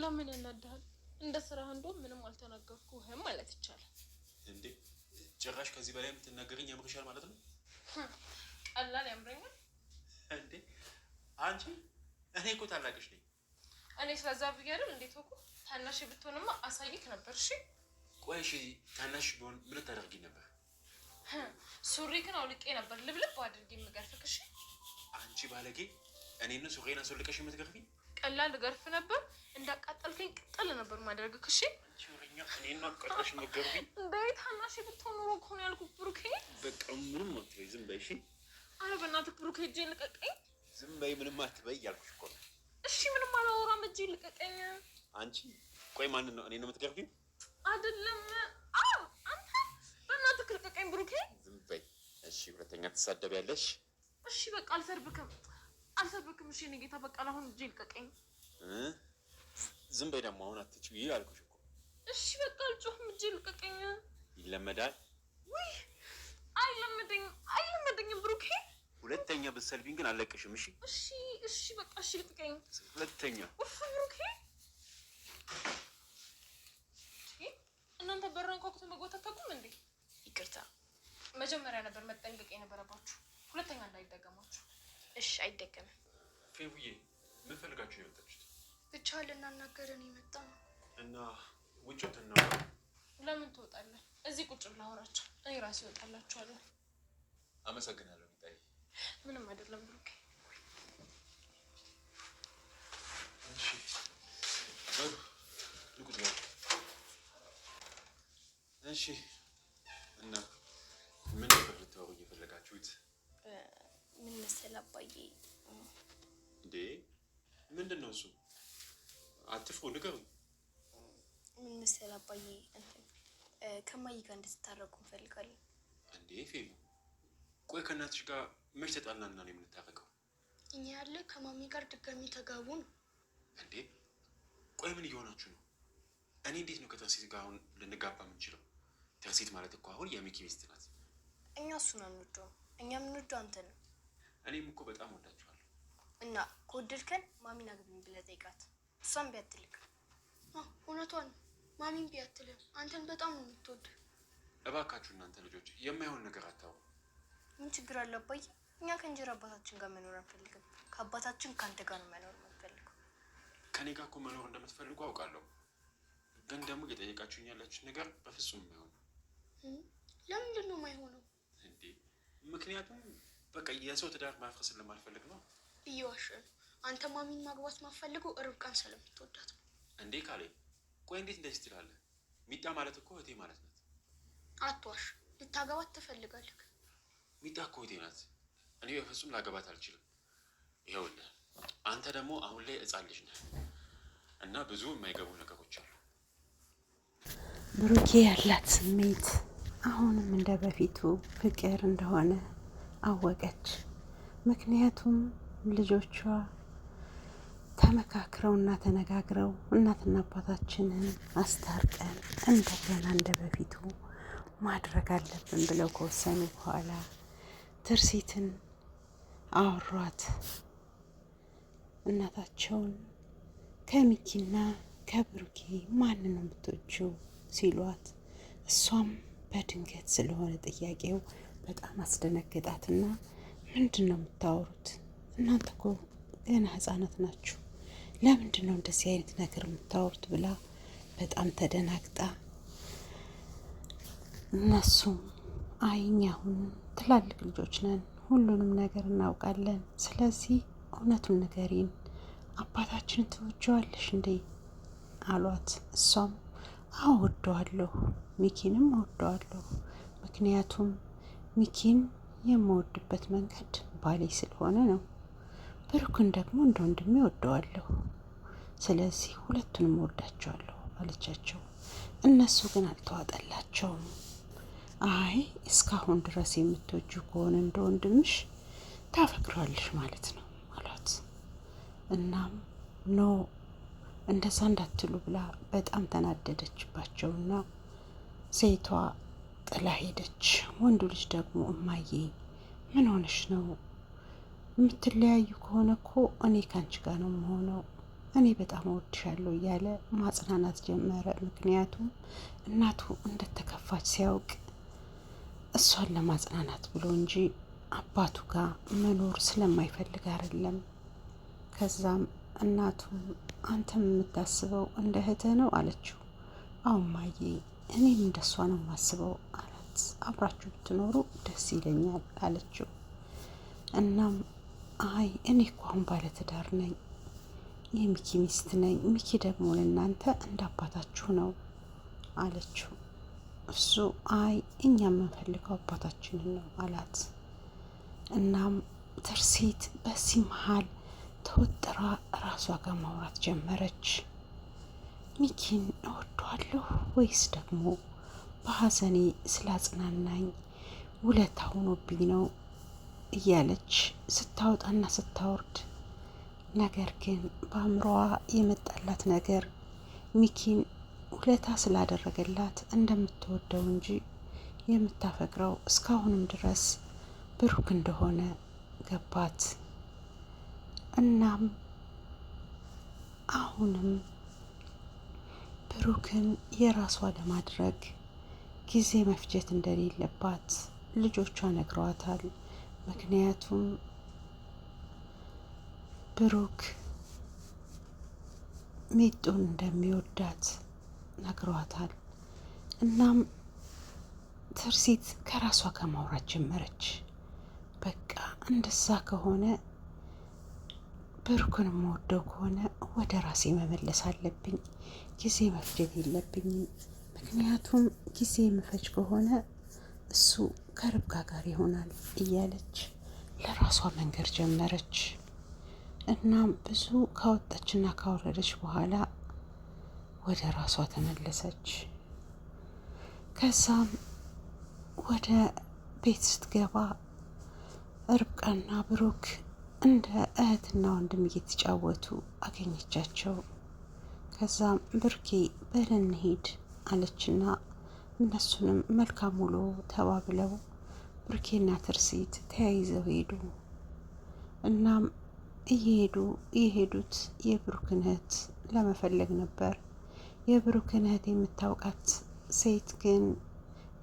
ለምን ያናዳል? እንደ ስራህ እንደውም ምንም አልተናገርኩህም ማለት ይቻላል። እንዴ ጭራሽ ከዚህ በላይ የምትናገረኝ ያምርሻል ማለት ነው? ቀላል ያምረኛል እንዴ? አንቺ እኔ እኮ ታላቅሽ ነኝ። እኔ ስለዛ ብያለሁ። እንዴት ወኩ ታናሽ ብትሆንማ አሳይክ ነበር። እሺ ቆይ እሺ ታናሽ ቢሆን ምን ታደርጊ ነበር? ሱሪክን አውልቄ ነበር ልብልብ አድርጌ የምገርፍክ። እሺ አንቺ ባለጌ፣ እኔን ሱሪዬን አስወልቀሽ የምትገርፊኝ? ቀላል ገርፍ ነበር። እንዳቃጠልከኝ ቅጠል ነበር ማድረግክ። እሺ ቹሪኛ እኔን አቃጠልሽ የምትገርፊኝ? እንዴ ታናሽ ብትሆን ኖሮ እኮ ነው ያልኩት ብሩኬ። በቃ ምንም አትበይ፣ ዝም በይ። እሺ አረ በእናትህ ብሩኬ እጄን ልቀቀኝ። ዝም በይ፣ ምንም አትበይ ያልኩሽ እኮ ነው። እሺ ምንም አላወራም፣ እጄን ልቀቀኝ። አንቺ ቆይ ማንን ነው? እኔን ነው የምትገርፊኝ? አይደለም አንተ በእናትህ ልቀቀኝ ብሩኬ። ዝም በይ እሺ። ሁለተኛ ትሳደቢያለሽ። እሺ በቃ አልሰርብክም። እሺ እኔ ጌታ በቃ አሁን እጄን ልቀቀኝ። ዝም በይ ደግሞ አሁን አትችይ ያልኩሽ እኮ። እሺ በቃ አልጮህም፣ እጄን ልቀቀኝ። ይለመዳል። ውይ አይለመደኝም ብሩኬ። ሁለተኛ ብትሰልቢኝ ግን አልለቅሽም። እሺ እሺ በቃ እሺ ልቀቀኝ። ሁለተኛ ብሩኬ። እናንተ በረን ኮክቶ መግባት አታውቁም እንዴ? ይቅርታ፣ መጀመሪያ ነበር መጠንቀቅ የነበረባችሁ። ሁለተኛ እንዳይደገማችሁ። እሺ አይደገምም። ፌቡዬ ምን ፈልጋችሁ ነው የመጣችሁት? ብቻ ልናናገረን የመጣ ነው እና ውጭትና ለምን ትወጣለህ? እዚህ ቁጭ ብለህ አውራቸው፣ እኔ ራሴ እወጣላችኋለሁ። አመሰግናለሁ ሚጣዬ። ምንም አይደለም ብሩኬ። እሺ ልቁጥ ነው። እሺ እና ምን ነበር ልታወሩ እየፈለጋችሁት? ምን መሰለህ አባዬ። እንዴ ምንድን ነው እሱ? አትፍሩ፣ ንገሩኝ። ምን መሰለህ አባዬ፣ ከማዬ ጋር እንድትታረቁ እንፈልጋለን። እንዴ ፌቡ፣ ቆይ ከእናትሽ ጋር መች ተጣላንና ነው የምንታረቀው? እኛ ያለ ከማሚ ጋር ድጋሚ ተጋቡ ነው። እንዴ ቆይ ምን እየሆናችሁ ነው? እኔ እንዴት ነው ከትርሲት ጋር አሁን ልንጋባ የምንችለው? ትርሲት ማለት እኮ አሁን የሚኪ ሚስት ናት። እኛ እሱን አንወደውም። እኛ የምንወደው አንተ ነው። እኔም እኮ በጣም ወዳችኋለሁ። እና ከወደድከን ማሚን አግቢኝ ብለህ ጠይቃት። እሷም ቢያትልክ እውነቷን ማሚን ቢያትልህ አንተን በጣም ነው የምትወድ። እባካችሁ እናንተ ልጆች የማይሆን ነገር አታውሩ። ምን ችግር አለ አባዬ? እኛ ከእንጀራ አባታችን ጋር መኖር አንፈልግም። ከአባታችን ከአንተ ጋር ነው መኖር የምንፈልገው። ከኔ ጋር እኮ መኖር እንደምትፈልጉ አውቃለሁ። ግን ደግሞ እየጠየቃችሁኝ ያላችሁ ነገር በፍጹም የማይሆን ነው። ለምንድን ነው የማይሆነው? እንዴ ምክንያቱም በቃ የሰው ትዳር ማፍረስ ስለማልፈልግ ነው። እየዋሸ ነው። አንተ ማሚን ማግባት ማፈልገው ርብቃን ስለምትወዳት ነው። እንዴ ካሌ፣ ቆይ እንዴት እንደዚህ ትላለህ? ሚጣ ማለት እኮ እህቴ ማለት ናት። አትዋሽ። ልታገባት ትፈልጋለህ? ሚጣ እኮ እህቴ ናት። እኔ በፍጹም ላገባት አልችልም። ይኸውልህ አንተ ደግሞ አሁን ላይ ሕፃን ልጅ ነህ እና ብዙ የማይገቡ ነገሮች አሉ። ብሩኬ ያላት ስሜት አሁንም እንደ በፊቱ ፍቅር እንደሆነ አወቀች። ምክንያቱም ልጆቿ ተመካክረው እና ተነጋግረው እናትና አባታችንን አስታርቀን እንደገና እንደ በፊቱ ማድረግ አለብን ብለው ከወሰኑ በኋላ ትርሲትን አወሯት። እናታቸውን ከሚኪና ከብሩኬ ማንን ነው የምትወጂው ሲሏት፣ እሷም በድንገት ስለሆነ ጥያቄው በጣም አስደነገጣትና ምንድን ነው የምታወሩት? እናንተ እኮ ገና ህፃናት ናችሁ፣ ለምንድን ነው እንደዚህ አይነት ነገር የምታወሩት? ብላ በጣም ተደናግጣ፣ እነሱም አይኛ አሁን ትላልቅ ልጆች ነን፣ ሁሉንም ነገር እናውቃለን፣ ስለዚህ እውነቱን ንገሪን፣ አባታችንን ትወጂዋለሽ እንዴ አሏት። እሷም አዎ እወደዋለሁ፣ ሚኪንም እወደዋለሁ። ምክንያቱም ሚኪን የምወድበት መንገድ ባሌ ስለሆነ ነው። ብሩክን ደግሞ እንደ ወንድሜ እወደዋለሁ። ስለዚህ ሁለቱንም እወዳቸዋለሁ አለቻቸው። እነሱ ግን አልተዋጠላቸውም። አይ እስካሁን ድረስ የምትወጂው ከሆነ እንደ ወንድምሽ ታፈቅሯለሽ ማለት ነው አሏት። እናም ኖ እንደዛ እንዳትሉ ብላ በጣም ተናደደችባቸውና ሴቷ ጥላ ሄደች። ወንዱ ልጅ ደግሞ እማዬ ምን ሆነሽ ነው? የምትለያዩ ከሆነ እኮ እኔ ካንቺ ጋር ነው የምሆነው። እኔ በጣም እወድሻለሁ እያለ ማጽናናት ጀመረ። ምክንያቱም እናቱ እንደተከፋች ሲያውቅ እሷን ለማጽናናት ብሎ እንጂ አባቱ ጋር መኖር ስለማይፈልግ አይደለም። ከዛም እናቱ አንተም የምታስበው እንደ እህትህ ነው አለችው። አዎ እማዬ፣ እኔም እንደሷ ነው የማስበው አላት። አብራችሁ ብትኖሩ ደስ ይለኛል አለችው። እናም አይ እኔ እኮ አሁን ባለትዳር ነኝ፣ የሚኪ ሚስት ነኝ፣ ሚኪ ደግሞ ለእናንተ እንደ አባታችሁ ነው አለችው። እሱ አይ እኛ የምንፈልገው አባታችንን ነው አላት። እናም ትርሲት በዚህ መሀል ተወጥራ ራሷ ጋር ማውራት ጀመረች። ሚኪን እወደዋለሁ ወይስ ደግሞ በሀዘኔ ስላጽናናኝ ውለታ ሆኖብኝ ነው እያለች ስታወጣና ስታወርድ፣ ነገር ግን በአእምሮዋ የመጣላት ነገር ሚኪን ውለታ ስላደረገላት እንደምትወደው እንጂ የምታፈቅረው እስካሁንም ድረስ ብሩክ እንደሆነ ገባት። እናም አሁንም ብሩክን የራሷ ለማድረግ ጊዜ መፍጀት እንደሌለባት ልጆቿ ነግረዋታል። ምክንያቱም ብሩክ ሚጡን እንደሚወዳት ነግሯታል። እናም ትርሲት ከራሷ ጋር ማውራት ጀመረች። በቃ እንደዛ ከሆነ ብሩክን የምወደው ከሆነ ወደ ራሴ መመለስ አለብኝ፣ ጊዜ መፍጀት የለብኝም። ምክንያቱም ጊዜ የምፈጅ ከሆነ እሱ ከርብቃ ጋር ይሆናል እያለች ለራሷ መንገድ ጀመረች። እናም ብዙ ካወጣችና ካወረደች በኋላ ወደ ራሷ ተመለሰች። ከዛም ወደ ቤት ስትገባ ርብቃና ብሩክ እንደ እህትና ወንድም እየተጫወቱ አገኘቻቸው። ከዛም ብሩኬ በል እንሂድ አለችና እነሱንም መልካም ውሎ ተባብለው ብሩኬና ትርሲት ተያይዘው ሄዱ። እናም የሄዱት የብሩክን እህት ለመፈለግ ነበር። የብሩክን እህት የምታውቃት ሴት ግን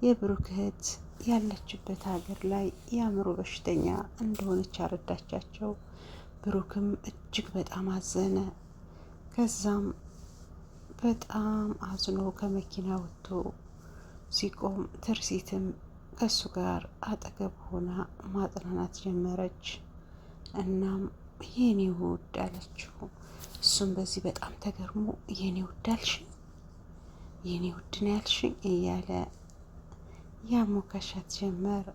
የብሩክ እህት ያለችበት ሀገር ላይ የአእምሮ በሽተኛ እንደሆነች አረዳቻቸው። ብሩክም እጅግ በጣም አዘነ። ከዛም በጣም አዝኖ ከመኪና ወጥቶ ሲቆም ትርሲትም ከሱ ጋር አጠገብ ሆና ማጽናናት ጀመረች። እናም የኔ ውድ አለችው። እሱም በዚህ በጣም ተገርሞ የኔ ውድ አልሽኝ፣ የኔ ውድ ነው ያልሽኝ እያለ ያሞካሻት ጀመር።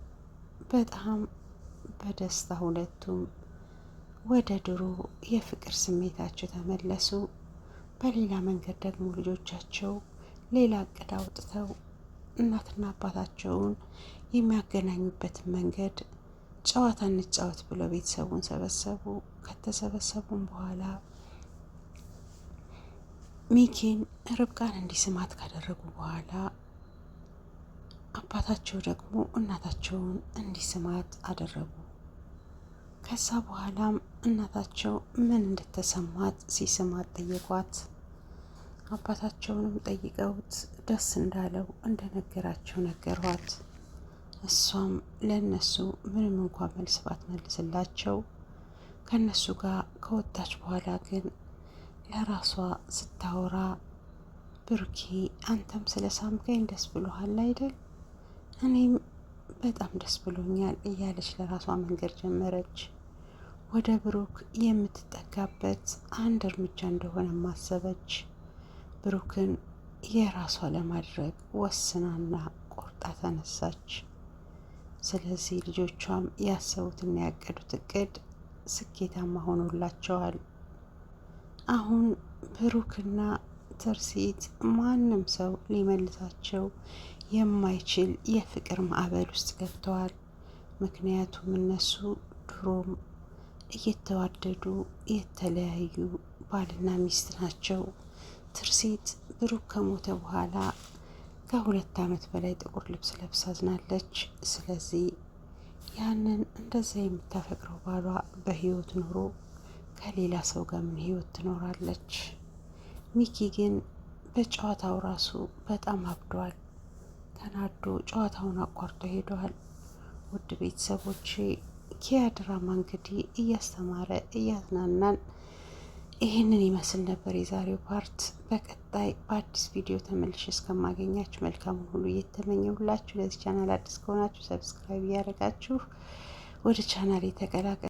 በጣም በደስታ ሁለቱም ወደ ድሮ የፍቅር ስሜታቸው ተመለሱ። በሌላ መንገድ ደግሞ ልጆቻቸው ሌላ እቅድ አውጥተው እናትና አባታቸውን የሚያገናኙበትን መንገድ ጨዋታ እንጫወት ብለው ቤተሰቡን ሰበሰቡ። ከተሰበሰቡም በኋላ ሚኪን ርብቃን እንዲስማት ካደረጉ በኋላ አባታቸው ደግሞ እናታቸውን እንዲስማት አደረጉ። ከዛ በኋላም እናታቸው ምን እንደተሰማት ሲስማት ጠየቋት። አባታቸውንም ጠይቀውት ደስ እንዳለው እንደነገራቸው ነገሯት። እሷም ለነሱ ምንም እንኳን መልስ ባትመልስላቸው ከነሱ ጋር ከወጣች በኋላ ግን ለራሷ ስታወራ ብሩኬ አንተም ስለ ሳምከኝ ደስ ብሎሃል አይደል? እኔም በጣም ደስ ብሎኛል እያለች ለራሷ መንገድ ጀመረች። ወደ ብሩክ የምትጠጋበት አንድ እርምጃ እንደሆነ ማሰበች። ብሩክን የራሷ ለማድረግ ወስናና ቆርጣ ተነሳች። ስለዚህ ልጆቿም ያሰቡትና ያቀዱት እቅድ ስኬታማ ሆኖላቸዋል። አሁን ብሩክና ትርሲት ማንም ሰው ሊመልሳቸው የማይችል የፍቅር ማዕበል ውስጥ ገብተዋል። ምክንያቱም እነሱ ድሮም እየተዋደዱ የተለያዩ ባልና ሚስት ናቸው። ትርሲት ብሩክ ከሞተ በኋላ ከ2 ዓመት በላይ ጥቁር ልብስ ለብሳ አዝናለች። ስለዚህ ያንን እንደዛ የምታፈቅረው ባሏ በህይወት ኑሮ ከሌላ ሰው ጋር ምን ህይወት ትኖራለች? ሚኪ ግን በጨዋታው ራሱ በጣም አብዷል። ተናዶ ጨዋታውን አቋርጦ ሄዷል። ውድ ቤተሰቦቼ ኪያ ድራማ እንግዲህ እያስተማረ እያዝናናን ይህንን ይመስል ነበር የዛሬው ፓርት። በቀጣይ በአዲስ ቪዲዮ ተመልሼ እስከማገኛችሁ መልካሙን ሁሉ እየተመኘሁላችሁ፣ ለዚህ ቻናል አዲስ ከሆናችሁ ሰብስክራይብ እያደረጋችሁ ወደ ቻናል የተቀላቀሉ